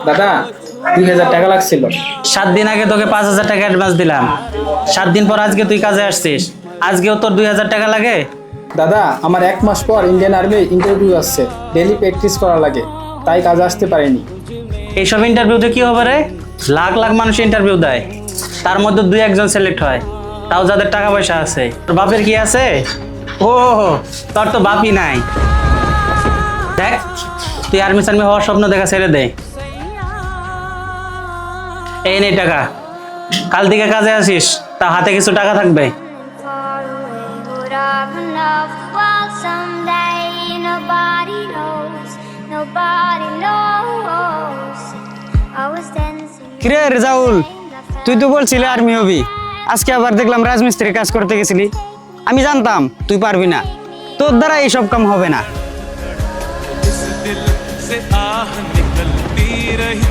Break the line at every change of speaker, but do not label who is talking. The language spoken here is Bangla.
দাদা 2000 টাকা লাগছিল।
7 দিন আগে তোকে 5,000 টাকা অ্যাডভান্স দিলাম। 7 দিন পর আজকে তুই কাজে আসছিস, আজকেও তোর 2,000 টাকা লাগে?
দাদা আমার 1 মাস পর ইন্ডিয়ান আর্মি ইন্টারভিউ আসছে, ডেলি প্র্যাকটিস করা লাগে, তাই কাজে আসতে পারিনি।
এইসব ইন্টারভিউতে কি হবে রে? লাখ লাখ মানুষ ইন্টারভিউ দেয়, তার মধ্যে 2-1 জন সিলেক্ট হয়, তাও যাদের টাকা পয়সা আছে। তোর বাপের কি আছে? ও তোর তো বাপই নাই। দেখ, তুই আর্মি সার্মি হওয়ার স্বপ্ন দেখা ছেড়ে দে। এই নে টাকা, কাল থেকে কাজে আসিস, তা হাতে কিছু টাকা থাকবে।
Far away, would I run off the wild someday? Nobody knows, nobody knows. I was dancing.
কিরে রেজাউল, তুই তো বলছিলি আর্মি হবি, আজকে আবার দেখলাম রাজমিস্ত্রি কাজ করতে গেছিলি। আমি জানতাম তুই পারবি না, তোর দ্বারা এইসব কাম হবে না।
इस दिल से आह निकलती रही